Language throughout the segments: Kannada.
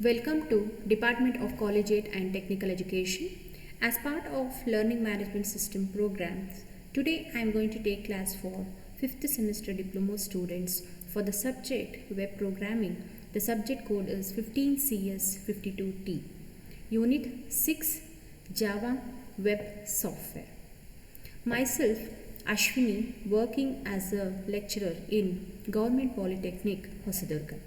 Welcome to Department of Collegiate and Technical Education. As part of Learning Management System programs, today I am going to take class for 5th semester diploma students for the subject Web Programming. The subject code is 15CS52T. Unit 6 Java Web Software. Myself Ashwini, working as a lecturer in Government Polytechnic, Hosadurga.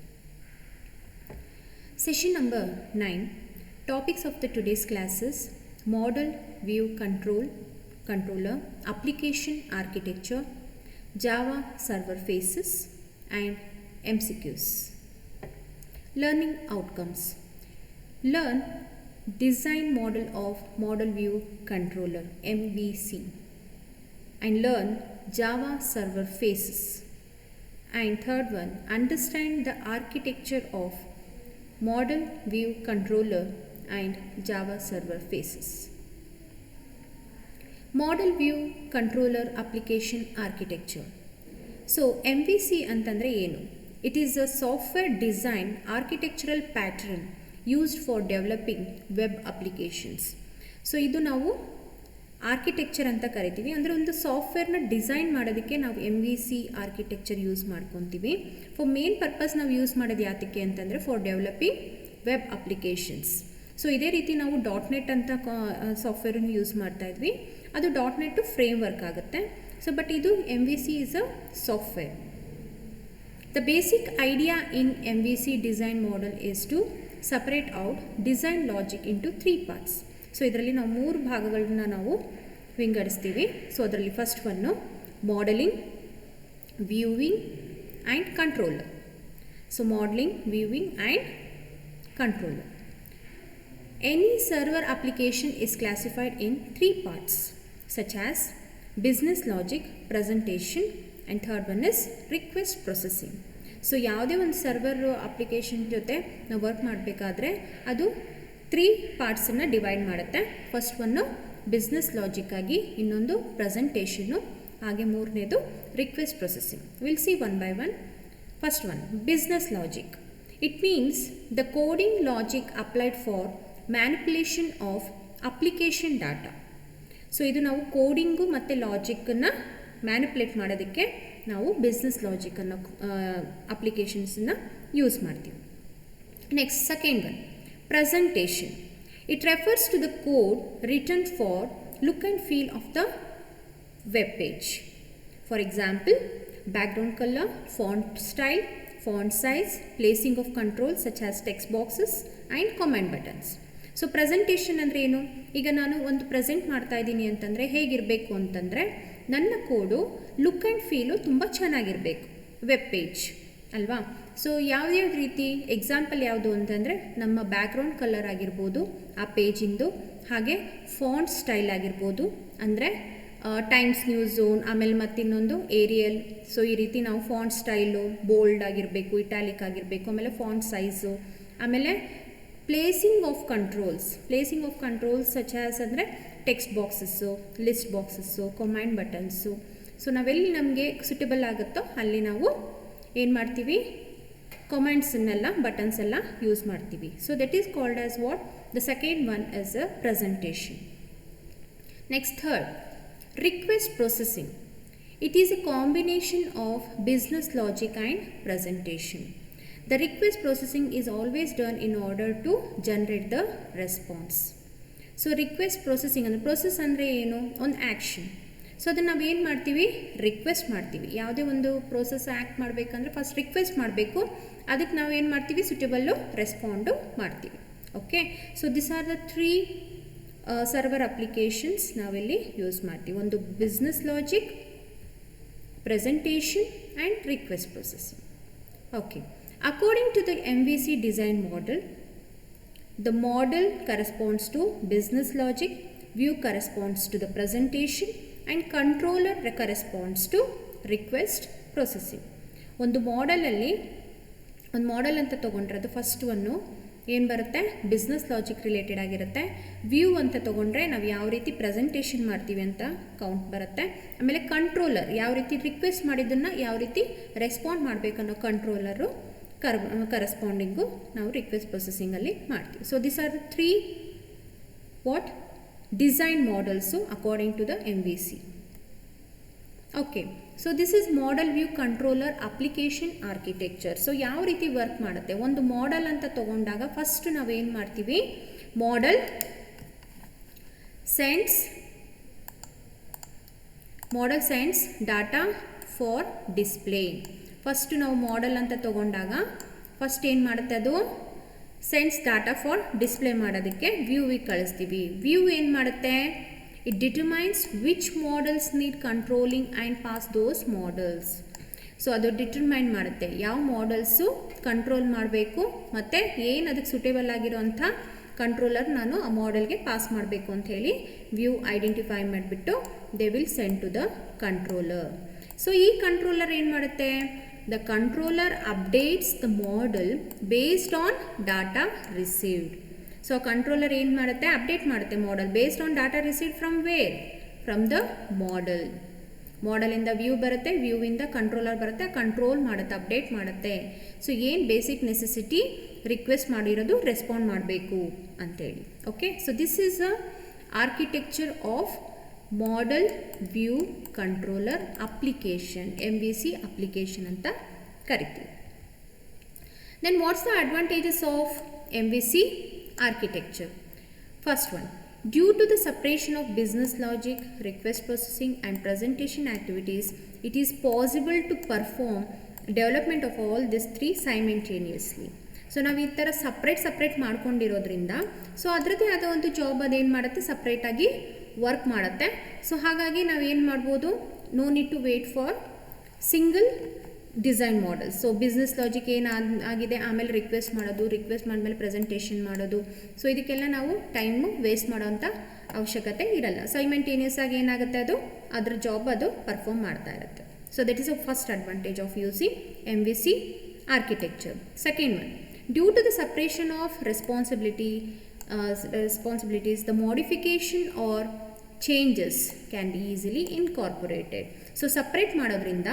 Session number 9. Topics of the today's classes: Model View Controller, Application Architecture, Java Server Faces, and MCQs. Learning outcomes: learn design model of Model View Controller (MVC) and learn Java Server Faces. And third one, understand the architecture of Model View Controller and Java Server Faces. Model View Controller Application Architecture. So MVC ಅಂತಂದ್ರೆ ಏನು? It is a software design architectural pattern used for developing web applications. So ಇದು ನಾವು ಆರ್ಕಿಟೆಕ್ಚರ್ ಅಂತ ಕರಿತೀವಿ. ಅಂದರೆ ಒಂದು ಸಾಫ್ಟ್ವೇರ್ನ ಡಿಸೈನ್ ಮಾಡೋದಕ್ಕೆ ನಾವು MVC ಆರ್ಕಿಟೆಕ್ಚರ್ ಯೂಸ್ ಮಾಡ್ಕೊತೀವಿ. ಫಾರ್ ಮೇನ್ ಪರ್ಪಸ್ ನಾವು ಯೂಸ್ ಮಾಡೋದು ಯಾತಕ್ಕೆ ಅಂತಂದರೆ for developing web applications. So ಇದೇ ರೀತಿ ನಾವು .NET ಅಂತ ಸಾಫ್ಟ್ವೇರನ್ನು ಯೂಸ್ ಮಾಡ್ತಾ ಇದ್ವಿ. ಅದು .NET ಫ್ರೇಮ್ ವರ್ಕ್ ಆಗುತ್ತೆ. ಸೊ ಬಟ್ ಇದು MVC is a software. The basic idea in MVC design model is to separate out design logic into 3 parts. So ಇದರಲ್ಲಿ ನಾವು 3 ಭಾಗಗಳನ್ನ ನಾವು ವಿಂಗಡಿಸ್ತೀವಿ. ಸೊ ಅದರಲ್ಲಿ first one modelling, viewing and controller. So modelling, viewing and controller. Any server application is classified in 3 parts such as business logic, presentation and third one is request processing. So ಯಾವುದೇ ಒಂದು ಸರ್ವರ್ ಅಪ್ಲಿಕೇಶನ್ ಜೊತೆ ನಾವು ವರ್ಕ್ ಮಾಡಬೇಕಾದ್ರೆ ಅದು 3 ಪಾರ್ಟ್ಸನ್ನು ಡಿವೈಡ್ ಮಾಡುತ್ತೆ. ಫಸ್ಟ್ ಒನ್ನು ಬಿಸ್ನೆಸ್ ಲಾಜಿಕ್ ಆಗಿ, ಇನ್ನೊಂದು ಪ್ರೆಸೆಂಟೇಷನ್ನು, ಹಾಗೆ ಮೂರನೇದು request processing. Will see one by one. First one, business logic. It means the coding logic applied for manipulation of application data. So ಇದು ನಾವು ಕೋಡಿಂಗು ಮತ್ತು ಲಾಜಿಕ್ಕನ್ನು ಮ್ಯಾನಿಪ್ಯುಲೇಟ್ ಮಾಡೋದಕ್ಕೆ ನಾವು ಬಿಸ್ನೆಸ್ ಲಾಜಿಕನ್ನು ಅಪ್ಲಿಕೇಶನ್ಸನ್ನು ಯೂಸ್ ಮಾಡ್ತೀವಿ. Next second one, presentation. It refers to the code written for look and feel of the web page. For example, background color, font style, font size, placing of controls such as text boxes and command buttons. So presentation ಅಂದರೆ ಏನು? ಈಗ ನಾನು ಒಂದು ಪ್ರೆಸೆಂಟ್ ಮಾಡ್ತಾ ಇದ್ದೀನಿ ಅಂತಂದರೆ ಹೇಗಿರಬೇಕು ಅಂತಂದರೆ ನನ್ನ ಕೋಡು ಲುಕ್ ಆ್ಯಂಡ್ ಫೀಲು ತುಂಬ ಚೆನ್ನಾಗಿರಬೇಕು, ವೆಬ್ ಪೇಜ್ ಅಲ್ವಾ? ಸೊ ಯಾವ್ಯಾವ ರೀತಿ ಎಕ್ಸಾಂಪಲ್ ಯಾವುದು ಅಂತಂದರೆ ನಮ್ಮ ಬ್ಯಾಕ್ಗ್ರೌಂಡ್ ಕಲರ್ ಆಗಿರ್ಬೋದು ಆ ಪೇಜಿಂದು, ಹಾಗೆ ಫಾಂಟ್ ಸ್ಟೈಲ್ ಆಗಿರ್ಬೋದು, ಅಂದರೆ ಟೈಮ್ಸ್ ನ್ಯೂ ಝೋನ್, ಆಮೇಲೆ ಮತ್ತಿನ್ನೊಂದು ಏರಿಯಲ್. ಸೊ ಈ ರೀತಿ ನಾವು ಫಾಂಟ್ ಸ್ಟೈಲು ಬೋಲ್ಡ್ ಆಗಿರಬೇಕು, ಇಟಾಲಿಕ್ ಆಗಿರಬೇಕು, ಆಮೇಲೆ ಫಾಂಟ್ ಸೈಜು, ಆಮೇಲೆ placing of controls such as ಅಂದರೆ text boxes, list boxes, command buttons. So ನಾವೆಲ್ಲಿ ನಮಗೆ ಸುಟೇಬಲ್ ಆಗುತ್ತೋ ಅಲ್ಲಿ ನಾವು ಏನು ಮಾಡ್ತೀವಿ, ಕಮಾಂಡ್ಸನ್ನೆಲ್ಲ, ಬಟನ್ಸ್ ಎಲ್ಲ ಯೂಸ್ ಮಾಡ್ತೀವಿ. So that is called as what? The second one is a presentation. Next third, request processing. It is a combination of business logic and presentation. The request processing is always done in order to generate the response. So request processing ಅಂದರೆ, ಪ್ರೊಸೆಸ್ ಅಂದರೆ ಏನು? ಒಂದು ಆ್ಯಕ್ಷನ್. ಸೊ ಅದನ್ನು ನಾವೇನು ಮಾಡ್ತೀವಿ? ರಿಕ್ವೆಸ್ಟ್ ಮಾಡ್ತೀವಿ. ಯಾವುದೇ ಒಂದು ಪ್ರೋಸೆಸ್ ಆ್ಯಕ್ಟ್ ಮಾಡಬೇಕಂದ್ರೆ ಫಸ್ಟ್ ರಿಕ್ವೆಸ್ಟ್ ಮಾಡಬೇಕು. ಅದಕ್ಕೆ ನಾವು ಏನು ಮಾಡ್ತೀವಿ? ಸುಟೇಬಲ್ಲು ರೆಸ್ಪಾಂಡು ಮಾಡ್ತೀವಿ. Okay, so this are the 3 server applications ನಾವಿಲ್ಲಿ ಯೂಸ್ ಮಾಡ್ತೀವಿ. ಒಂದು business logic, presentation and request processing. Okay, according to the MVC design model, the model corresponds to business logic, view corresponds to the presentation and controller corresponds to request processing. ಒಂದು ಮಾಡೆಲಲ್ಲಿ, ಒಂದು ಮಾಡೆಲ್ ಅಂತ ತೊಗೊಂಡ್ರೆ ಅದು ಫಸ್ಟ್ ಒನ್ನು ಏನು ಬರುತ್ತೆ? ಬಿಸ್ನೆಸ್ ಲಾಜಿಕ್ ರಿಲೇಟೆಡ್ ಆಗಿರುತ್ತೆ. ವ್ಯೂ ಅಂತ ತೊಗೊಂಡ್ರೆ ನಾವು ಯಾವ ರೀತಿ ಪ್ರೆಸೆಂಟೇಷನ್ ಮಾಡ್ತೀವಿ ಅಂತ ಕೌಂಟ್ ಬರುತ್ತೆ. ಆಮೇಲೆ ಕಂಟ್ರೋಲರ್, ಯಾವ ರೀತಿ ರಿಕ್ವೆಸ್ಟ್ ಮಾಡಿದ್ದನ್ನು ಯಾವ ರೀತಿ ರೆಸ್ಪಾಂಡ್ ಮಾಡಬೇಕನ್ನೋ ಕಂಟ್ರೋಲರು ಕರೆಸ್ಪಾಂಡಿಂಗು ನಾವು ರಿಕ್ವೆಸ್ಟ್ ಪ್ರೊಸೆಸಿಂಗಲ್ಲಿ ಮಾಡ್ತೀವಿ. So this are the 3 what design models according to the MVC. Okay, so this is model view controller application architecture. So ಯಾವ ರೀತಿ ವರ್ಕ್ ಮಾಡುತ್ತೆ, ಒಂದು ಮಾಡೆಲ್ ಅಂತ ತಗೊಂಡಾಗ ಫಸ್ಟ್ ನಾವೇನು ಮಾಡ್ತೀವಿ, model sends data for display. First ನಾವು ಮಾಡೆಲ್ ಅಂತ ತಗೊಂಡಾಗ ಫಸ್ಟ್ ಏನು ಮಾಡುತ್ತೆ, ಅದು ಸೆಂಡ್ಸ್ ಡಾಟಾ ಫಾರ್ ಡಿಸ್ಪ್ಲೇ ಮಾಡೋದಕ್ಕೆ ವ್ಯೂವಿಗೆ ಕಳಿಸ್ತೀವಿ. ವ್ಯೂ ಏನು ಮಾಡುತ್ತೆ, it determines which models need controlling and pass those models. So ಅದು ಡಿಟರ್ಮೈನ್ ಮಾಡುತ್ತೆ ಯಾವ ಮಾಡೆಲ್ಸು ಕಂಟ್ರೋಲ್ ಮಾಡಬೇಕು ಮತ್ತು ಏನು ಅದಕ್ಕೆ ಸೂಟೇಬಲ್ ಆಗಿರೋಂಥ ಕಂಟ್ರೋಲರ್ ನಾನು ಆ ಮಾಡೆಲ್ಗೆ ಪಾಸ್ ಮಾಡಬೇಕು ಅಂತ ಹೇಳಿ ವ್ಯೂ ಐಡೆಂಟಿಫೈ ಮಾಡಿಬಿಟ್ಟು they will send to the controller. So ಈ ಕಂಟ್ರೋಲರ್ ಏನು ಮಾಡುತ್ತೆ, the controller updates the model based on data received. So controller ಏನು ಮಾಡುತ್ತೆ, ಅಪ್ಡೇಟ್ ಮಾಡುತ್ತೆ model based on data received from where, from the model. ಮಾಡೆಲಿಂದ ವ್ಯೂ ಬರುತ್ತೆ, ವ್ಯೂವಿಂದ ಕಂಟ್ರೋಲರ್ ಬರುತ್ತೆ, ಕಂಟ್ರೋಲ್ ಮಾಡುತ್ತೆ, ಅಪ್ಡೇಟ್ ಮಾಡುತ್ತೆ. ಸೊ ಏನು ಬೇಸಿಕ್ ನೆಸೆಸಿಟಿ ರಿಕ್ವೆಸ್ಟ್ ಮಾಡಿರೋದು ರೆಸ್ಪಾಂಡ್ ಮಾಡಬೇಕು ಅಂತೇಳಿ. Okay, so this is a architecture of model view controller application, MVC application ಅಂತ ಕರಿತೀವಿ. Then what's the advantages of MVC architecture? First one, due to the separation of business logic, request processing and presentation activities, it is possible to perform development of all these 3 simultaneously. So ನಾವು ಈ ಥರ ಸಪ್ರೇಟ್ ಮಾಡ್ಕೊಂಡಿರೋದ್ರಿಂದ ಸೊ ಅದರದ್ದೇ ಆದ ಒಂದು ಜಾಬ್ ಅದೇನು ಮಾಡುತ್ತೆ, ಸಪ್ರೇಟಾಗಿ ವರ್ಕ್ ಮಾಡುತ್ತೆ. ಸೊ ಹಾಗಾಗಿ ನಾವು ಏನು ಮಾಡ್ಬೋದು, no need to wait for single design model. So business logic ಏನಾಗಿದೆ, ಆಮೇಲೆ ರಿಕ್ವೆಸ್ಟ್ ಮಾಡೋದು, ರಿಕ್ವೆಸ್ಟ್ ಮಾಡಿದ್ಮೇಲೆ ಪ್ರೆಸೆಂಟೇಷನ್ ಮಾಡೋದು. ಸೊ ಇದಕ್ಕೆಲ್ಲ ನಾವು ಟೈಮು ವೇಸ್ಟ್ ಮಾಡೋವಂಥ ಅವಶ್ಯಕತೆ ಇರಲ್ಲ. ಸೈಮಲ್ಟೇನಿಯಸ್ ಆಗಿ ಏನಾಗುತ್ತೆ, ಅದು ಅದ್ರ ಜಾಬ್ ಅದು ಪರ್ಫಾರ್ಮ್ ಮಾಡ್ತಾ ಇರುತ್ತೆ. So that is a first advantage of using MVC architecture. Second one, due to the separation of responsibilities, the modification or changes can be easily incorporated. So separate ಮಾಡೋದ್ರಿಂದ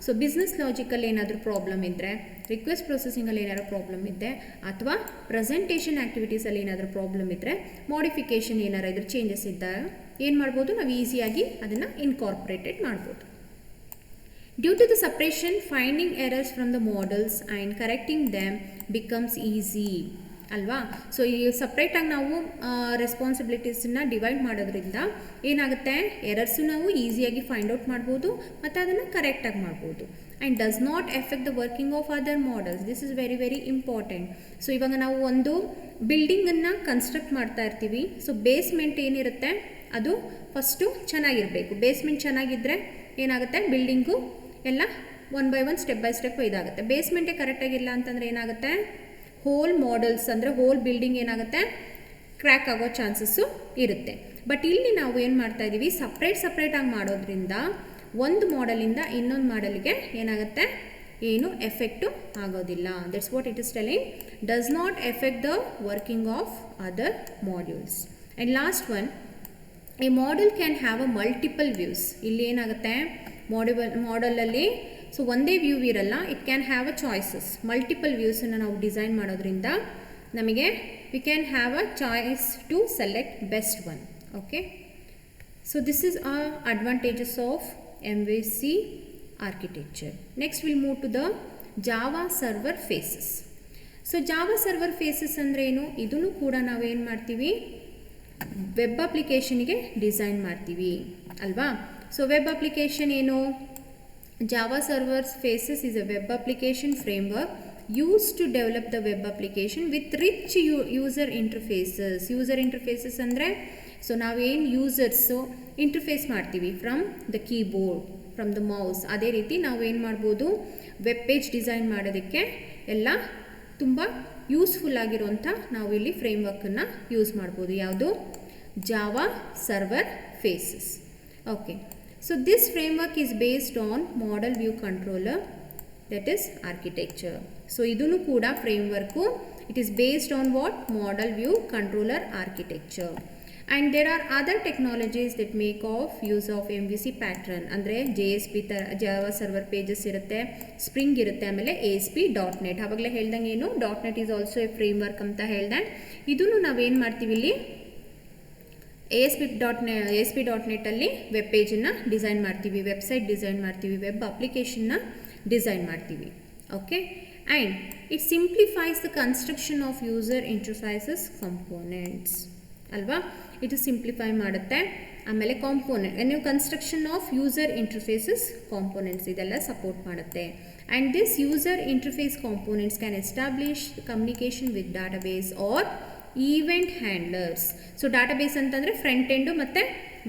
ಸೊ ಬಿಸ್ನೆಸ್ ಲಾಜಿಕಲ್ಲಿ ಏನಾದರೂ ಪ್ರಾಬ್ಲಮ್ ಇದ್ದರೆ, ರಿಕ್ವೆಸ್ಟ್ ಪ್ರೊಸೆಸಿಂಗಲ್ಲಿ ಏನಾದರೂ ಪ್ರಾಬ್ಲಮ್ ಇದ್ದರೆ, ಅಥವಾ ಪ್ರೆಸೆಂಟೇಷನ್ ಆ್ಯಕ್ಟಿವಿಟೀಸಲ್ಲಿ ಏನಾದರೂ ಪ್ರಾಬ್ಲಮ್ ಇದ್ದರೆ, ಮಾಡಿಫಿಕೇಷನ್ ಏನಾರು ಇದ್ರೆ ಚೇಂಜಸ್ ಇದ್ದಾಗ ಏನು ಮಾಡ್ಬೋದು, ನಾವು ಈಸಿಯಾಗಿ ಅದನ್ನು ಇನ್ಕಾರ್ಪೊರೇಟೆಡ್ ಮಾಡ್ಬೋದು. Due to the separation, finding errors from the models and correcting them becomes easy ಅಲ್ವಾ. ಸೊ ಈ ಸಪ್ರೇಟಾಗಿ ನಾವು ರೆಸ್ಪಾನ್ಸಿಬಿಲಿಟೀಸನ್ನ ಡಿವೈಡ್ ಮಾಡೋದ್ರಿಂದ ಏನಾಗುತ್ತೆ, ಎರರ್ಸು ನಾವು ಈಸಿಯಾಗಿ ಫೈಂಡ್ ಔಟ್ ಮಾಡ್ಬೋದು ಮತ್ತು ಅದನ್ನು ಕರೆಕ್ಟಾಗಿ ಮಾಡ್ಬೋದು. And does not effect the working of other models. This is very very important. So ಇವಾಗ ನಾವು ಒಂದು ಬಿಲ್ಡಿಂಗನ್ನು ಕನ್ಸ್ಟ್ರಕ್ಟ್ ಮಾಡ್ತಾ ಇರ್ತೀವಿ. ಸೊ ಬೇಸ್ಮೆಂಟ್ ಏನಿರುತ್ತೆ ಅದು ಫಸ್ಟು ಚೆನ್ನಾಗಿರಬೇಕು. ಬೇಸ್ಮೆಂಟ್ ಚೆನ್ನಾಗಿದ್ದರೆ ಏನಾಗುತ್ತೆ, ಬಿಲ್ಡಿಂಗು ಎಲ್ಲ one by one step by step ಇದಾಗುತ್ತೆ. ಬೇಸ್ಮೆಂಟೇ ಕರೆಕ್ಟಾಗಿಲ್ಲ ಅಂತಂದರೆ ಏನಾಗುತ್ತೆ, ಹೋಲ್ ಮಾಡೆಲ್ಸ್ ಅಂದರೆ ಹೋಲ್ ಬಿಲ್ಡಿಂಗ್ ಏನಾಗುತ್ತೆ, ಕ್ರ್ಯಾಕ್ ಆಗೋ ಚಾನ್ಸಸ್ಸು ಇರುತ್ತೆ. ಬಟ್ ಇಲ್ಲಿ ನಾವು ಏನು ಮಾಡ್ತಾ ಇದ್ದೀವಿ, ಸಪ್ರೇಟಾಗಿ ಮಾಡೋದ್ರಿಂದ ಒಂದು ಮಾಡೆಲಿಂದ ಇನ್ನೊಂದು ಮಾಡೆಲ್ಗೆ ಏನಾಗುತ್ತೆ, ಏನು ಎಫೆಕ್ಟು ಆಗೋದಿಲ್ಲ. That's what it is telling, does not effect the working of other modules. And last one, a model can have a multiple views. ಇಲ್ಲಿ ಏನಾಗುತ್ತೆ, ಮಾಡೆಲಲ್ಲಿ ಸೊ ಒಂದೇ ವ್ಯೂ ಇರಲ್ಲ, it can have a choices. Multiple ವ್ಯೂಸನ್ನು ನಾವು ಡಿಸೈನ್ ಮಾಡೋದ್ರಿಂದ ನಮಗೆ we can have a choice to select best one. Okay, so this is a advantages of MVC architecture. Next we'll move to the Java server phases. So Java server faces ಅಂದರೆ ಏನು, ಇದನ್ನು ಕೂಡ ನಾವೇನು ಮಾಡ್ತೀವಿ, ವೆಬ್ ಅಪ್ಲಿಕೇಶನ್ಗೆ ಡಿಸೈನ್ ಮಾಡ್ತೀವಿ ಅಲ್ವಾ. ಸೊ ವೆಬ್ ಅಪ್ಲಿಕೇಶನ್ ಏನು, Java servers faces is a web application framework used to develop the web application with rich user interfaces. User interfaces ಅಂದರೆ ಸೊ ನಾವೇನು ಯೂಸರ್ಸು ಇಂಟರ್ಫೇಸ್ ಮಾಡ್ತೀವಿ from the keyboard, from the mouse, ಅದೇ ರೀತಿ ನಾವೇನು ಮಾಡ್ಬೋದು, ವೆಬ್ ಪೇಜ್ ಡಿಸೈನ್ ಮಾಡೋದಕ್ಕೆ ಎಲ್ಲ ತುಂಬ ಯೂಸ್ಫುಲ್ ಆಗಿರುವಂಥ ನಾವು ಇಲ್ಲಿ ಫ್ರೇಮ್ವರ್ಕನ್ನು ಯೂಸ್ ಮಾಡ್ಬೋದು. ಯಾವುದು, Java server faces. Okay, so this framework is based on model view controller, that is architecture. So idunu kuda framework, it is based on what, model view controller architecture. And there are other technologies that make of use of MVC pattern. ಅಂದರೆ JSP ಜಾವಾ ಸರ್ವರ್ ಪೇಜಸ್ ಇರುತ್ತೆ, ಸ್ಪ್ರಿಂಗ್ ಇರುತ್ತೆ, ಆಮೇಲೆ ASP.NET. ಆವಾಗಲೇ ಹೇಳ್ದಂಗೆ ಏನು .NET is also a framework ಅಂತ ಹೇಳ್ದೆ. ಇದನ್ನು ನಾವೇನು ಮಾಡ್ತೀವಿ ಇಲ್ಲಿ ASP.NET ಅಲ್ಲಿ ವೆಬ್ ಪೇಜನ್ನು ಡಿಸೈನ್ ಮಾಡ್ತೀವಿ, ವೆಬ್ಸೈಟ್ ಡಿಸೈನ್ ಮಾಡ್ತೀವಿ, ವೆಬ್ ಅಪ್ಲಿಕೇಶನ್ನ ಡಿಸೈನ್ ಮಾಡ್ತೀವಿ. Okay, and it simplifies the construction of user interfaces components ಅಲ್ವಾ. ಇದು ಸಿಂಪ್ಲಿಫೈ ಮಾಡುತ್ತೆ. ಆಮೇಲೆ ಕಾಂಪೋನೆಂಟ್ ನೀವು construction of user interfaces components ಇದೆಲ್ಲ ಸಪೋರ್ಟ್ ಮಾಡುತ್ತೆ. And this user interface components can establish communication with database or event handlers. So database ಅಂತಂದರೆ ಫ್ರಂಟ್ ಎಂಡು ಮತ್ತು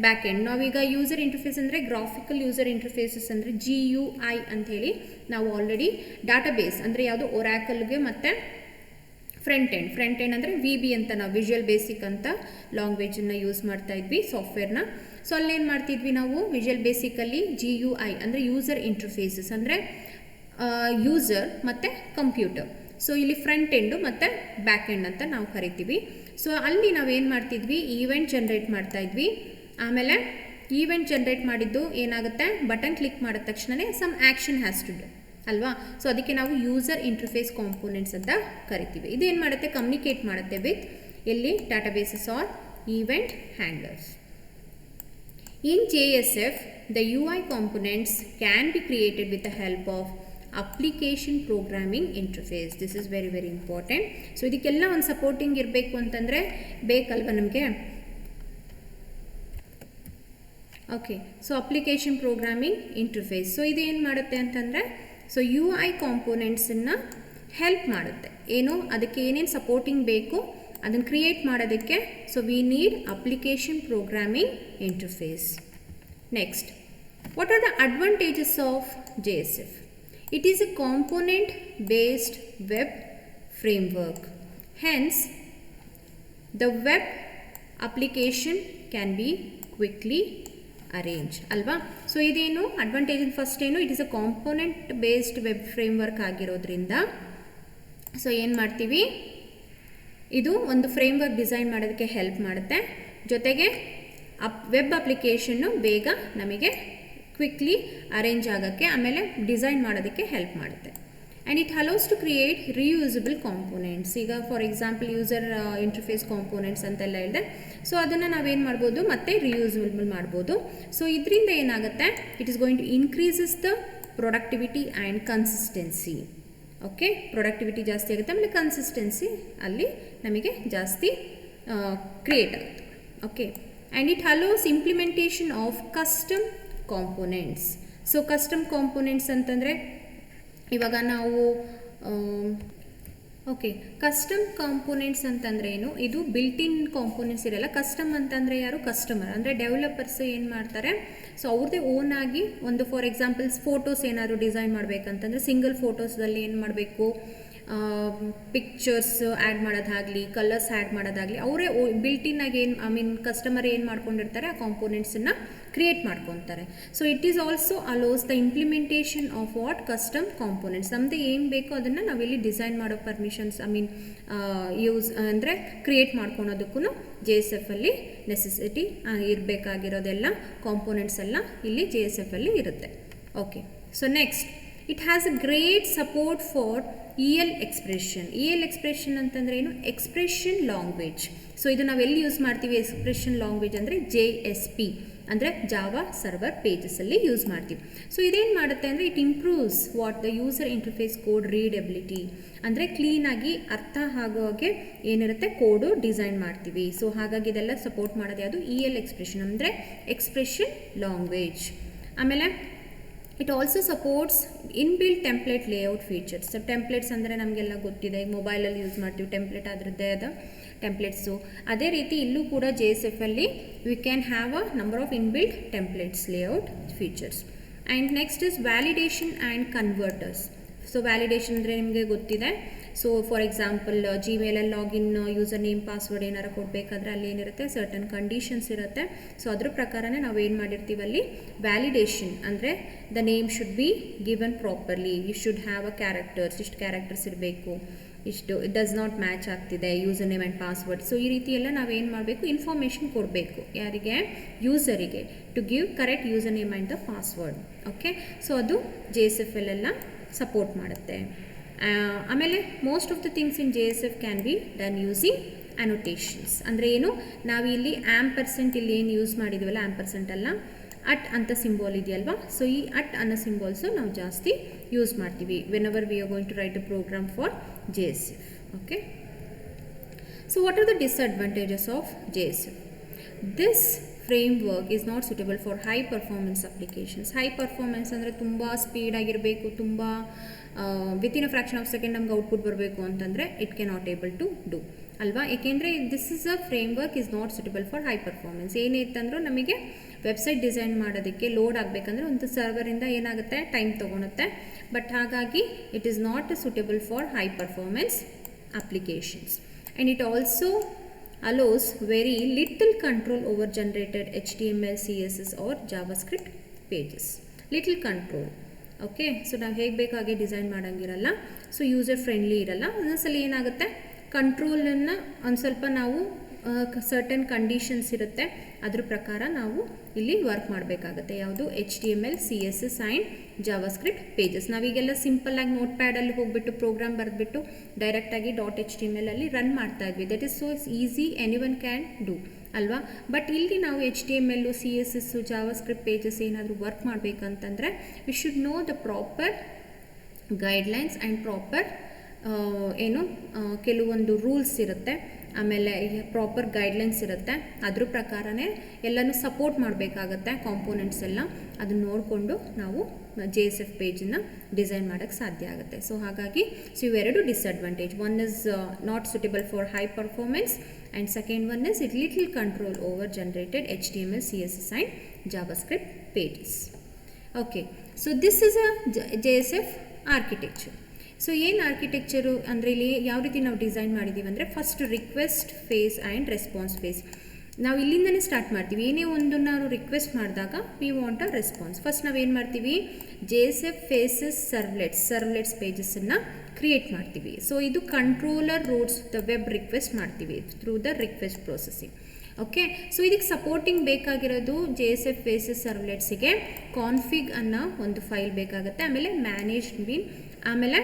ಬ್ಯಾಕ್ ಎಂಡ್. ನಾವೀಗ ಯೂಸರ್ ಇಂಟರ್ಫೇಸ್ ಅಂದರೆ ಗ್ರಾಫಿಕಲ್ ಯೂಸರ್ ಇಂಟರ್ಫೇಸಸ್ ಅಂದರೆ GUI ಅಂಥೇಳಿ ನಾವು ಆಲ್ರೆಡಿ ಡಾಟಾಬೇಸ್ ಅಂದರೆ ಯಾವುದು ಒರಾಕಲ್ಗೆ ಮತ್ತು ಫ್ರಂಟ್ ಎಂಡ್ ಅಂದರೆ VB ಅಂತ ನಾವು ವಿಜುವಲ್ ಬೇಸಿಕ್ ಅಂತ ಲ್ಯಾಂಗ್ವೇಜನ್ನು ಯೂಸ್ ಮಾಡ್ತಾ ಇದ್ವಿ ಸಾಫ್ಟ್ವೇರ್ನ. ಸೊ ಅಲ್ಲೇನು ಮಾಡ್ತಿದ್ವಿ ನಾವು ವಿಜುವಲ್ ಬೇಸಿಕಲ್ಲಿ GUI ಅಂದರೆ ಯೂಸರ್ ಇಂಟರ್ಫೇಸಸ್ ಅಂದರೆ ಯೂಸರ್ ಮತ್ತು ಕಂಪ್ಯೂಟರ್. ಸೊ ಇಲ್ಲಿ ಫ್ರಂಟ್ ಎಂಡು ಮತ್ತು ಬ್ಯಾಕ್ ಎಂಡ್ ಅಂತ ನಾವು ಕರಿತೀವಿ. ಸೊ ಅಲ್ಲಿ ನಾವೇನು ಮಾಡ್ತಿದ್ವಿ ಈವೆಂಟ್ ಜನ್ರೇಟ್ ಮಾಡ್ತಾಯಿದ್ವಿ. ಆಮೇಲೆ ಈವೆಂಟ್ ಜನ್ರೇಟ್ ಮಾಡಿದ್ದು ಏನಾಗುತ್ತೆ ಬಟನ್ ಕ್ಲಿಕ್ ಮಾಡಿದ ತಕ್ಷಣವೇ some action has to do ಅಲ್ವಾ. ಸೊ ಅದಕ್ಕೆ ನಾವು ಯೂಸರ್ ಇಂಟರ್ಫೇಸ್ ಕಾಂಪೋನೆಂಟ್ಸ್ ಅಂತ ಕರಿತೀವಿ. ಇದೇನು ಮಾಡುತ್ತೆ ಕಮ್ಯುನಿಕೇಟ್ ಮಾಡುತ್ತೆ ವಿತ್ ಎಲ್ಲಿ databases or event handlers. In JSF the UI components can be created with the help of application programming interface. This is very very important. So ಇದಕ್ಕೆಲ್ಲ ಒಂದು ಸಪೋರ್ಟಿಂಗ್ ಇರಬೇಕು ಅಂತಂದರೆ ಬೇಕಲ್ವ ನಮಗೆ. Okay, so application programming interface. So ಇದೇನು ಮಾಡುತ್ತೆ ಅಂತಂದರೆ ಸೊ UI ಕಾಂಪೋನೆಂಟ್ಸನ್ನು ಹೆಲ್ಪ್ ಮಾಡುತ್ತೆ. ಏನು ಅದಕ್ಕೆ ಏನೇನು ಸಪೋರ್ಟಿಂಗ್ ಬೇಕು ಅದನ್ನು ಕ್ರಿಯೇಟ್ ಮಾಡೋದಕ್ಕೆ. So we need application programming interface. Next, what are the advantages of JSF? It is a component based web framework. Hence, the web application can be quickly arranged. ಅಲ್ವಾ. ಸೊ ಇದೇನು ಅಡ್ವಾಂಟೇಜ್ ಫಸ್ಟ್ ಏನು it is a component based web framework ಆಗಿರೋದ್ರಿಂದ ಸೊ ಏನು ಮಾಡ್ತೀವಿ ಇದು ಒಂದು ಫ್ರೇಮ್ವರ್ಕ್ ಡಿಸೈನ್ ಮಾಡೋದಕ್ಕೆ ಹೆಲ್ಪ್ ಮಾಡುತ್ತೆ. ಜೊತೆಗೆ ವೆಬ್ ಅಪ್ಲಿಕೇಶನ್ನು ಬೇಗ ನಮಗೆ ಕ್ವಿಕ್ಲಿ ಅರೇಂಜ್ ಆಗೋಕ್ಕೆ ಆಮೇಲೆ ಡಿಸೈನ್ ಮಾಡೋದಕ್ಕೆ ಹೆಲ್ಪ್ ಮಾಡುತ್ತೆ. And it allows to create reusable components. ಈಗ for example user interface components ಅಂತೆಲ್ಲ ಹೇಳಿದೆ. ಸೊ ಅದನ್ನು ನಾವೇನು ಮಾಡ್ಬೋದು ಮತ್ತೆ ರಿಯೂಸಬಲ್ ಮಾಡ್ಬೋದು. ಸೊ ಇದರಿಂದ ಏನಾಗುತ್ತೆ it is going to increases the productivity and consistency. Okay, productivity ಜಾಸ್ತಿ ಆಗುತ್ತೆ ಆಮೇಲೆ ಕನ್ಸಿಸ್ಟೆನ್ಸಿ ಅಲ್ಲಿ ನಮಗೆ ಜಾಸ್ತಿ ಕ್ರಿಯೇಟ್ ಆಗುತ್ತೆ. Okay, and it allows implementation of custom components. So custom components ಅಂತಂದರೆ ಇವಾಗ ನಾವು ಓಕೆ ಕಸ್ಟಮ್ ಕಾಂಪೋನೆಂಟ್ಸ್ ಅಂತಂದರೆ ಏನು ಇದು ಬಿಲ್ಟ್ ಇನ್ ಕಾಂಪೋನೆಂಟ್ಸ್ ಇರಲ್ಲ. ಕಸ್ಟಮ್ ಅಂತಂದರೆ ಯಾರು ಕಸ್ಟಮರ್ ಅಂದರೆ ಡೆವಲಪರ್ಸ್ ಏನು ಮಾಡ್ತಾರೆ ಸೊ ಅವ್ರದ್ದೇ ಓನ್ ಆಗಿ ಒಂದು ಫಾರ್ ಎಕ್ಸಾಂಪಲ್ಸ್ ಫೋಟೋಸ್ ಏನಾದರೂ ಡಿಸೈನ್ ಮಾಡಬೇಕಂತಂದರೆ ಸಿಂಗಲ್ ಫೋಟೋಸ್ದಲ್ಲಿ ಏನು ಮಾಡಬೇಕು ಪಿಕ್ಚರ್ಸ್ ಆ್ಯಡ್ ಮಾಡೋದಾಗಲಿ ಕಲರ್ಸ್ ಆ್ಯಡ್ ಮಾಡೋದಾಗಲಿ ಅವರೇ ಬಿಲ್ಟಿನ್ ಆಗಿ ಏನು ಕಸ್ಟಮರ್ ಏನು ಮಾಡ್ಕೊಂಡಿರ್ತಾರೆ ಆ ಕಾಂಪೋನೆಂಟ್ಸನ್ನು ಕ್ರಿಯೇಟ್ ಮಾಡ್ಕೊತಾರೆ. So it is also allows the implementation of what custom components. ನಮ್ಮದೇ ಏನು ಬೇಕೋ ಅದನ್ನು ನಾವಿಲ್ಲಿ ಡಿಸೈನ್ ಮಾಡೋ ಪರ್ಮಿಷನ್ಸ್ ಯೂಸ್ ಅಂದರೆ ಕ್ರಿಯೇಟ್ ಮಾಡ್ಕೊಳೋದಕ್ಕೂ JSF ಅಲ್ಲಿ ನೆಸೆಸಿಟಿ ಇರಬೇಕಾಗಿರೋದೆಲ್ಲ ಕಾಂಪೋನೆಂಟ್ಸ್ ಎಲ್ಲ ಇಲ್ಲಿ JSF ಅಲ್ಲಿ ಇರುತ್ತೆ. Okay, so next it has a great support for EL expression ಅಂತಂದರೆ ಏನು ಎಕ್ಸ್ಪ್ರೆಷನ್ ಲ್ಯಾಂಗ್ವೇಜ್. ಸೊ ಇದು ನಾವು ಎಲ್ಲಿ ಯೂಸ್ ಮಾಡ್ತೀವಿ ಎಕ್ಸ್ಪ್ರೆಷನ್ ಲ್ಯಾಂಗ್ವೇಜ್ ಅಂದರೆ JSP ಅಂದರೆ ಜಾವಾ ಸರ್ವರ್ ಪೇಜಸಲ್ಲಿ ಯೂಸ್ ಮಾಡ್ತೀವಿ. ಸೊ ಇದೇನು ಮಾಡುತ್ತೆ ಅಂದರೆ it improves what the user interface code readability ಅಂದರೆ ಕ್ಲೀನಾಗಿ ಅರ್ಥ ಆಗೋ ಹಾಗೆ ಏನಿರುತ್ತೆ ಕೋಡು ಡಿಸೈನ್ ಮಾಡ್ತೀವಿ. ಸೊ ಹಾಗಾಗಿ ಇದೆಲ್ಲ ಸಪೋರ್ಟ್ ಮಾಡೋದು ಯಾವುದು EL ಎಕ್ಸ್ಪ್ರೆಷನ್ ಅಂದರೆ ಎಕ್ಸ್ಪ್ರೆಷನ್ ಲ್ಯಾಂಗ್ವೇಜ್. ಆಮೇಲೆ it also supports inbuilt template layout features. So templates ಅಂದರೆ ನಮಗೆಲ್ಲ ಗೊತ್ತಿದೆ, ಈಗ ಮೊಬೈಲಲ್ಲಿ ಯೂಸ್ ಮಾಡ್ತೀವಿ ಟೆಂಪ್ಲೇಟ್ ಅದರದ್ದೇ ಆದ ಟೆಂಪ್ಲೇಟ್ಸು. ಅದೇ ರೀತಿ ಇಲ್ಲೂ ಕೂಡ JSF ಅಲ್ಲಿ we can have a number of inbuilt templates layout features. And next is validation and converters. So validation ಅಂದರೆ ನಿಮಗೆ ಗೊತ್ತಿದೆ. ಸೊ ಫಾರ್ ಎಕ್ಸಾಂಪಲ್ ಜಿಮೇಲಲ್ಲಿ ಲಾಗಿನ್ ಯೂಸರ್ ನೇಮ್ ಪಾಸ್ವರ್ಡ್ ಏನಾರು ಕೊಡಬೇಕಾದ್ರೆ ಅಲ್ಲಿ ಏನಿರುತ್ತೆ ಸರ್ಟನ್ ಕಂಡೀಷನ್ಸ್ ಇರುತ್ತೆ. ಸೊ ಅದ್ರ ಪ್ರಕಾರನೇ ನಾವು ಏನು ಮಾಡಿರ್ತೀವಿ ಅಲ್ಲಿ ವ್ಯಾಲಿಡೇಷನ್ ಅಂದರೆ the name should be given properly, you should have a characters, ಇಷ್ಟು ಕ್ಯಾರೆಕ್ಟರ್ಸ್ ಇರಬೇಕು. ಇಷ್ಟು ಇಟ್ ಡಸ್ ನಾಟ್ ಮ್ಯಾಚ್ ಆಗ್ತಿದೆ user name and password. So ಈ ರೀತಿ ಎಲ್ಲ ನಾವೇನು ಮಾಡಬೇಕು, ಇನ್ಫಾರ್ಮೇಷನ್ ಕೊಡಬೇಕು ಯಾರಿಗೆ, ಯೂಸರಿಗೆ, to give correct user name and the password. Okay, so ಅದು JSFL ಎಲ್ಲ ಸಪೋರ್ಟ್ ಮಾಡುತ್ತೆ. ಆಮೇಲೆ most of the things in JSF can be done using annotations. ಅಂದರೆ ಏನು, ನಾವಿಲ್ಲಿ ಆ್ಯಂಪರ್ಸೆಂಟ್ ಇಲ್ಲಿ ಏನು ಯೂಸ್ ಮಾಡಿದ್ದೀವಲ್ಲ, ಆ್ಯಂಪರ್ಸೆಂಟ್ ಅಲ್ಲ, ಅಟ್ ಅಂತ ಸಿಂಬಾಲ್ ಇದೆಯಲ್ವಾ. ಸೊ ಈ ಅಟ್ ಅನ್ನೋ ಸಿಂಬಾಲ್ಸು ನಾವು ಜಾಸ್ತಿ ಯೂಸ್ ಮಾಡ್ತೀವಿ whenever we are going to write a program for JSF. Okay, so what are the disadvantages of JSF? This framework is not suitable for high performance applications. High performance ಅಂದರೆ ತುಂಬ ಸ್ಪೀಡಾಗಿರಬೇಕು, ತುಂಬ within a fraction of second ನಮ್ಗೆ ಔಟ್ಪುಟ್ ಬರಬೇಕು ಅಂತಂದರೆ it can not able to do ಅಲ್ವಾ. ಏಕೆಂದರೆ this is a framework is not suitable for high performance. ಏನಿತ್ತಂದ್ರೂ ನಮಗೆ ವೆಬ್ಸೈಟ್ ಡಿಸೈನ್ ಮಾಡೋದಕ್ಕೆ ಲೋಡ್ ಆಗಬೇಕಂದ್ರೆ ಒಂದು ಸರ್ವರಿಂದ ಏನಾಗುತ್ತೆ, ಟೈಮ್ ತೊಗೊಳುತ್ತೆ. ಬಟ್ ಹಾಗಾಗಿ it is not suitable for high performance applications. And it also allows very little control over generated HTML, CSS or JavaScript pages. Little control. Okay, so ನಾವು ಹೇಗೆ ಬೇಕಾಗೆ ಡಿಸೈನ್ ಮಾಡೋಂಗಿರಲ್ಲ. ಸೊ ಯೂಸರ್ ಫ್ರೆಂಡ್ಲಿ ಇರಲ್ಲ. ಒಂದೊಂದ್ಸಲ ಏನಾಗುತ್ತೆ, ಕಂಟ್ರೋಲನ್ನು ಒಂದು ಸ್ವಲ್ಪ ನಾವು ಸರ್ಟನ್ ಕಂಡೀಷನ್ಸ್ ಇರುತ್ತೆ, ಅದ್ರ ಪ್ರಕಾರ ನಾವು ಇಲ್ಲಿ ವರ್ಕ್ ಮಾಡಬೇಕಾಗುತ್ತೆ. ಯಾವುದು, HTML, CSS and JavaScript pages. ನಾವೀಗೆಲ್ಲ ಸಿಂಪಲ್ಲಾಗಿ ನೋಟ್ ಪ್ಯಾಡಲ್ಲಿ ಹೋಗ್ಬಿಟ್ಟು ಪ್ರೋಗ್ರಾಮ್ ಬರೆದ್ಬಿಟ್ಟು ಡೈರೆಕ್ಟಾಗಿ .html ಅಲ್ಲಿ ರನ್ ಮಾಡ್ತಾ ಇದ್ವಿ. That is so easy, anyone can do ಅಲ್ವಾ. ಬಟ್ ಇಲ್ಲಿ ನಾವು HTML, CSS, ಜಾವಾಸ್ಕ್ರಿಪ್ಟ್ ಪೇಜಸ್ ಏನಾದರೂ ವರ್ಕ್ ಮಾಡಬೇಕಂತಂದರೆ we should know the proper guidelines and proper ಕೆಲವೊಂದು ರೂಲ್ಸ್ ಇರುತ್ತೆ, ಆಮೇಲೆ ಪ್ರಾಪರ್ ಗೈಡ್ಲೈನ್ಸ್ ಇರುತ್ತೆ. ಅದ್ರ ಪ್ರಕಾರನೇ ಎಲ್ಲನೂ ಸಪೋರ್ಟ್ ಮಾಡಬೇಕಾಗತ್ತೆ, ಕಾಂಪೋನೆಂಟ್ಸ್ ಎಲ್ಲ. ಅದನ್ನು ನೋಡಿಕೊಂಡು ನಾವು JSF ಪೇಜನ್ನು ಡಿಸೈನ್ ಮಾಡೋಕ್ಕೆ ಸಾಧ್ಯ ಆಗುತ್ತೆ. ಸೊ ಹಾಗಾಗಿ ಇವೆರಡು disadvantage. One is not suitable for high performance and second one is it little control over generated HTML, CSS and JavaScript pages. Okay, so this is a JSF architecture. So ಏನು ಆರ್ಕಿಟೆಕ್ಚರು ಅಂದರೆ ಇಲ್ಲಿ ಯಾವ ರೀತಿ ನಾವು ಡಿಸೈನ್ ಮಾಡಿದ್ದೀವಿ ಅಂದರೆ, first request phase and response phase. ನಾವು ಇಲ್ಲಿಂದನೇ ಸ್ಟಾರ್ಟ್ ಮಾಡ್ತೀವಿ. ಏನೇ ಒಂದನ್ನು ನಾವು ರಿಕ್ವೆಸ್ಟ್ ಮಾಡಿದಾಗ we want a response. First ನಾವೇನು ಮಾಡ್ತೀವಿ, JSF ಫೇಸಸ್ ಸರ್ವ್ಲೆಟ್ಸ್ ಪೇಜಸನ್ನು ಕ್ರಿಯೇಟ್ ಮಾಡ್ತೀವಿ. ಸೊ ಇದು controller routes the web request ಮಾಡ್ತೀವಿ through the request processing. Okay, so ಇದಕ್ಕೆ ಸಪೋರ್ಟಿಂಗ್ ಬೇಕಾಗಿರೋದು JSF ಫೇಸಸ್ ಸರ್ವ್ಲೆಟ್ಸಿಗೆ ಕಾನ್ಫಿಗ್ ಅನ್ನೋ ಒಂದು ಫೈಲ್ ಬೇಕಾಗುತ್ತೆ, ಆಮೇಲೆ ಮ್ಯಾನೇಜ್ಡ್ ಬೀನ್, ಆಮೇಲೆ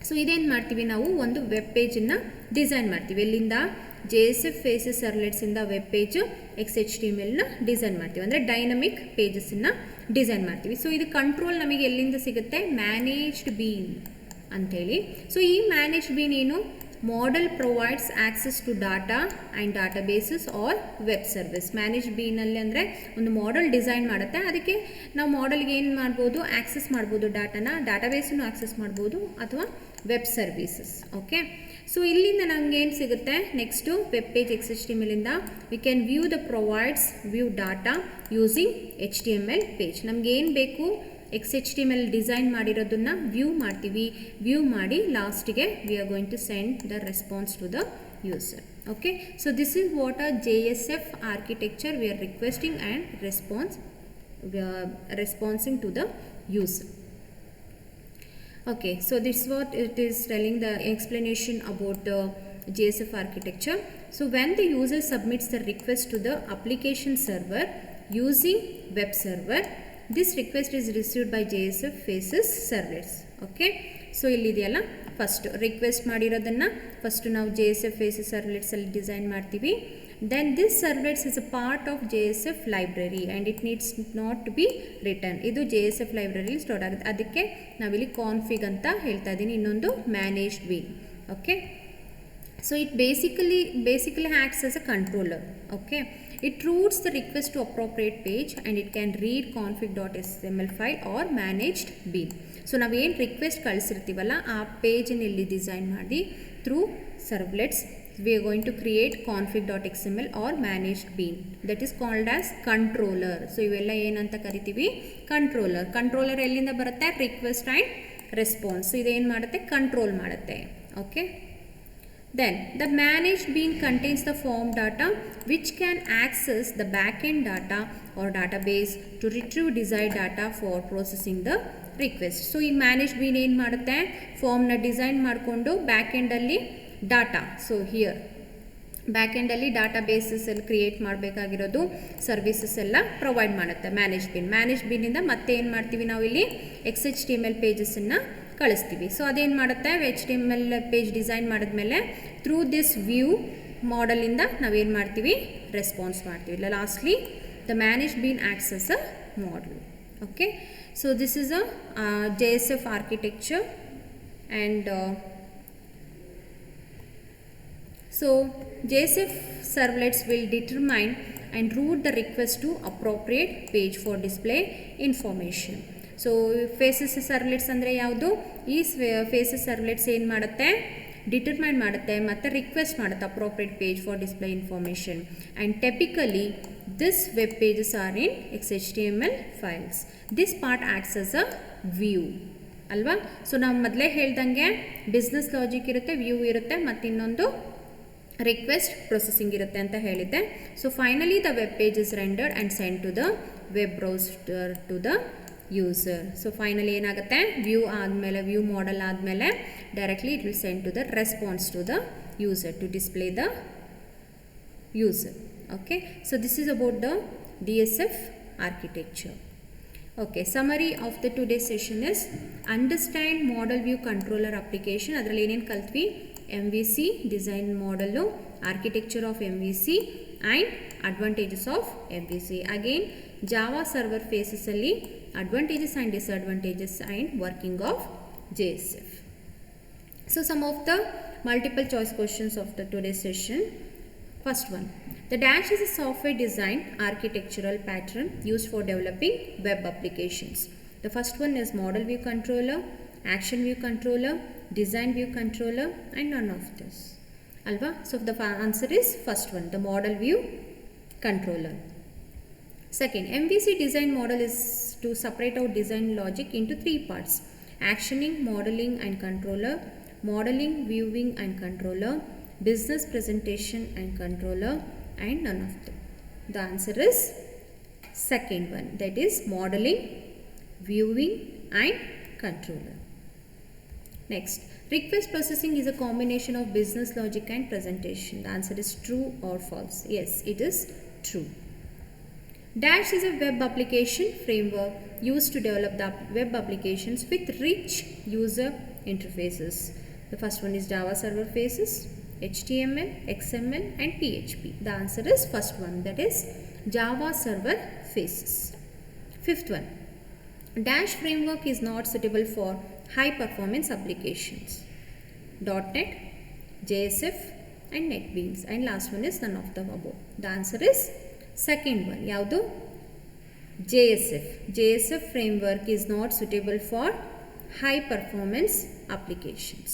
ಸೊ ಇದೇನು ಮಾಡ್ತೀವಿ, ನಾವು ಒಂದು ವೆಬ್ ಪೇಜನ್ನು ಡಿಸೈನ್ ಮಾಡ್ತೀವಿ. ಎಲ್ಲಿಂದ, JSF ಫೇಸಸ್ ಸರ್ವ್ಲೆಟ್ಸಿಂದ ವೆಬ್ ಪೇಜು XHTMLನ ಡಿಸೈನ್ ಮಾಡ್ತೀವಿ, ಅಂದರೆ ಡೈನಮಿಕ್ ಪೇಜಸನ್ನು ಡಿಸೈನ್ ಮಾಡ್ತೀವಿ. ಸೊ ಇದು ಕಂಟ್ರೋಲ್ ನಮಗೆ ಎಲ್ಲಿಂದ ಸಿಗುತ್ತೆ, ಮ್ಯಾನೇಜ್ಡ್ ಬೀನ್ ಅಂಥೇಳಿ. ಸೊ ಈ ಮ್ಯಾನೇಜ್ಡ್ ಬೀನ್ ಏನು, model provides access to data and databases or web service. Managed ಬೀನಲ್ಲಿ ಅಂದರೆ ಒಂದು ಮಾಡೆಲ್ ಡಿಸೈನ್ ಮಾಡುತ್ತೆ, ಅದಕ್ಕೆ ನಾವು ಮಾಡೆಲ್ಗೆ ಏನು ಮಾಡ್ಬೋದು, ಆಕ್ಸೆಸ್ ಮಾಡ್ಬೋದು ಡಾಟಾನ, ಡಾಟಾಬೇಸನ್ನು ಆಕ್ಸೆಸ್ ಮಾಡ್ಬೋದು ಅಥವಾ ವೆಬ್ ಸರ್ವಿಸಸ್. ಓಕೆ, ಸೊ ಇಲ್ಲಿಂದ ನಮ್ಗೆ ಏನು ಸಿಗುತ್ತೆ, ನೆಕ್ಸ್ಟು ವೆಬ್ ಪೇಜ್ XHTMLinದ we can view the provides view data using HTML page. ನಮ್ಗೆ ಏನು ಬೇಕು, XHTML ಡಿಸೈನ್ ಮಾಡಿರೋದನ್ನು ವ್ಯೂ ಮಾಡ್ತೀವಿ. ವ್ಯೂ ಮಾಡಿ ಲಾಸ್ಟಿಗೆ we are going to send the response to the user. Okay, so this is what a JSF architecture we are requesting and responding to the user. Okay, so this is what it is telling the explanation about the JSF architecture. So when the user submits the request to the application server using web server, this request is received by JSF faces servlets. Okay, so ಇಲ್ಲಿದೆಯಲ್ಲ, ಫಸ್ಟ್ ರಿಕ್ವೆಸ್ಟ್ ಮಾಡಿರೋದನ್ನು ಫಸ್ಟ್ ನಾವು JSF faces servlets ಅಲ್ಲಿ ಡಿಸೈನ್ ಮಾಡ್ತೀವಿ. Then this servlets is a part of JSF library and it needs not to be written. ಇದು JSF library ಸ್ಟೋರ್ ಆಗುತ್ತೆ, ಅದಕ್ಕೆ ನಾವಿಲ್ಲಿ ಕಾನ್ಫಿಗ್ ಅಂತ ಹೇಳ್ತಾ ಇದ್ದೀನಿ. ಇನ್ನೊಂದು managed bean. Okay, so it basically acts as a controller. Okay, it routes the request to appropriate page and it can read config.html file or managed bean. So ನಾವೇನು ರಿಕ್ವೆಸ್ಟ್ ಕಳಿಸಿರ್ತೀವಲ್ಲ ಆ ಪೇಜನ್ನು ಇಲ್ಲಿ ಡಿಸೈನ್ ಮಾಡಿ through ಸರ್ವ್ಲೆಟ್ಸ್ we are going to create config.xml or managed bean, that is called as controller. So ಇವೆಲ್ಲ ಏನಂತ ಕರಿತೀವಿ, ಕಂಟ್ರೋಲರ್ ಎಲ್ಲಿಂದ ಬರುತ್ತೆ, ರಿಕ್ವೆಸ್ಟ್ ಆ್ಯಂಡ್ ರೆಸ್ಪಾನ್ಸ್. ಇದೇನು ಮಾಡುತ್ತೆ, ಕಂಟ್ರೋಲ್ ಮಾಡುತ್ತೆ. Okay, Then the managed bean contains the form data which can access the backend data or database to retrieve desired data for processing the request. So ಈ managed bean ಏನು ಮಾಡುತ್ತೆ, ಫಾರ್ಮ್ನ ಡಿಸೈನ್ ಮಾಡಿಕೊಂಡು ಬ್ಯಾಕೆಂಡಲ್ಲಿ ಡಾಟಾ, ಸೊ ಹಿಯರ್ ಬ್ಯಾಕೆಂಡಲ್ಲಿ ಡಾಟಾ ಬೇಸಸಲ್ಲಿ ಕ್ರಿಯೇಟ್ ಮಾಡಬೇಕಾಗಿರೋದು ಸರ್ವಿಸಸ್ ಎಲ್ಲ ಪ್ರೊವೈಡ್ ಮಾಡುತ್ತೆ ಮ್ಯಾನೇಜ್ ಬಿನ್ನಿಂದ ಮತ್ತೆ ಏನು ಮಾಡ್ತೀವಿ ನಾವು ಇಲ್ಲಿ XHTML ಪೇಜಸನ್ನು ಕಳಿಸ್ತೀವಿ. ಸೊ ಅದೇನು ಮಾಡುತ್ತೆ, HTML ಪೇಜ್ ಡಿಸೈನ್ ಮಾಡಿದ್ಮೇಲೆ ಥ್ರೂ ದಿಸ್ ವ್ಯೂ ಮಾಡಲಿಂದ ನಾವೇನು ಮಾಡ್ತೀವಿ, ರೆಸ್ಪಾನ್ಸ್ ಮಾಡ್ತೀವಿ. Lastly the manage bean acts as a model. Okay, so this is a JSF architecture and so JSF servlets will determine and route the request to appropriate page for display information. So faces servlets ಅಂದರೆ ಯಾವುದು, ಈ ಫೇಸಸ್ ಸರ್ವ್ಲೆಟ್ಸ್ ಏನು ಮಾಡುತ್ತೆ, ಡಿಟರ್ಮೈನ್ ಮಾಡುತ್ತೆ ಮತ್ತು ರಿಕ್ವೆಸ್ಟ್ ಮಾಡುತ್ತೆ appropriate page for display information. And typically this web pages are in XHTML files. This part acts as a view ಅಲ್ವಾ. ಸೊ ನಾವು ಮೊದಲೇ ಹೇಳ್ದಂಗೆ ಬಿಸ್ನೆಸ್ ಲಾಜಿಕ್ ಇರುತ್ತೆ, ವ್ಯೂ ಇರುತ್ತೆ, ಮತ್ತು ಇನ್ನೊಂದು ರಿಕ್ವೆಸ್ಟ್ ಪ್ರೊಸೆಸಿಂಗ್ ಇರುತ್ತೆ ಅಂತ ಹೇಳಿದ್ದೆ. So finally the web page is rendered and send to the web browser to the user. So finally ಏನಾಗುತ್ತೆ, ವ್ಯೂ ಆದಮೇಲೆ ವ್ಯೂ ಮಾಡಲ್ ಆದಮೇಲೆ directly it will send to the response to the user to display the user. Okay, so this is about the DSF architecture. Okay, summary of the today's session is understand model view controller application. ಅದರಲ್ಲಿ ಏನೇನು ಕಲ್ತ್ವಿ, MVC ಡಿಸೈನ್ ಮಾಡಲು, architecture of MVC and advantages of MVC. Again Java server ಫೇಸಸಲ್ಲಿ advantages and disadvantages and working of JSF. So some of the multiple choice questions of the today's session. First one, the dash is a software design architectural pattern used for developing web applications. The first one is model view controller, action view controller, design view controller, and none of this. Alva? So the answer is first one, the model view controller. Second, MVC design model is to separate out design logic into three parts: actioning, modeling, and controller, modeling, viewing, and controller, business presentation and controller, and none of them. The answer is second one, that is modeling, viewing, and controller. Next, request processing is a combination of business logic and presentation. The answer is true or false. Yes, it is true. Dash is a web application framework used to develop the web applications with rich user interfaces. The first one is Java server faces, HTML, XML, and PHP. The answer is first one, that is Java server faces. Fifth one, Dash framework is not suitable for high performance applications. .NET, JSF, and NetBeans. And last one is none of the above. The answer is second one. Yaudu? JSF. JSF framework is not suitable for high performance applications.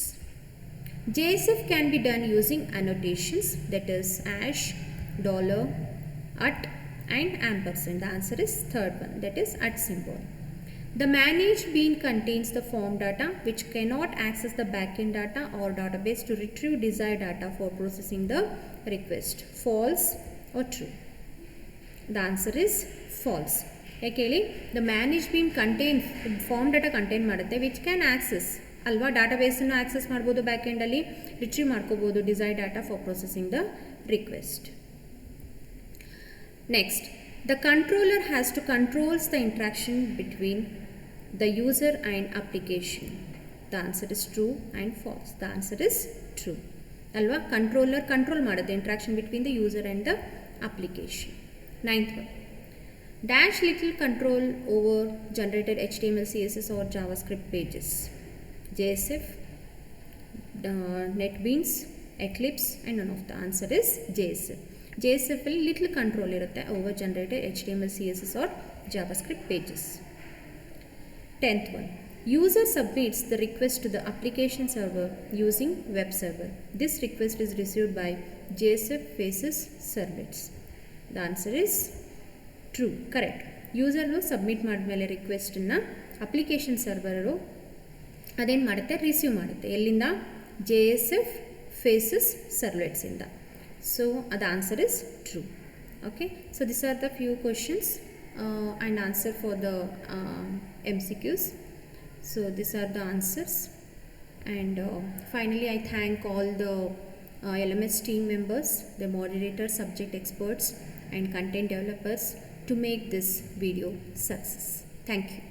JSF can be done using annotations, that is # $, and ampersand. The answer is third one, that is @ symbol. The managed bean contains the form data which cannot access the backend data or database to retrieve desired data for processing the request. False or true? The answer is false. ಯಾಕೆ ಹೇಳಿ, the manage bean form data contain ಮಾಡುತ್ತೆ ವಿಚ್ ಕ್ಯಾನ್ ಆಕ್ಸೆಸ್ ಅಲ್ವಾ, ಡಾಟಾಬೇಸನ್ನು ಆಕ್ಸೆಸ್ ಮಾಡ್ಬೋದು, ಬ್ಯಾಕೆಂಡಲ್ಲಿ ರಿಟ್ರೀವ್ ಮಾಡ್ಕೋಬೋದು desire data for processing the request. Next, the controller has to controls the interaction between the user and application. The answer is true and false. The answer is true ಅಲ್ವಾ. ಕಂಟ್ರೋಲರ್ ಕಂಟ್ರೋಲ್ ಮಾಡುತ್ತೆ interaction between the user and the application. Ninth one, Dash little control over generated HTML, CSS or JavaScript pages. JSF, NetBeans, Eclipse, and none of the answer is JSF. JSF will little control irutte over generated HTML, CSS or JavaScript pages. 10th one, user submits the request to the application server using web server. This request is received by JSF faces servlets. The answer is true, correct. User submit ಮಾಡಿದ್ಮೇಲೆ ರಿಕ್ವೆಸ್ಟನ್ನು ಅಪ್ಲಿಕೇಶನ್ ಸರ್ವರು ಅದೇನು ಮಾಡುತ್ತೆ, ರಿಸೀವ್ ಮಾಡುತ್ತೆ. ಎಲ್ಲಿಂದ? JSF faces servlets in the. So the answer is true. Okay, so these are the few questions and answer for the MCQs. So these are the answers, and finally I thank all the LMS team members, the moderators, subject experts and content developers to make this video success. Thank you.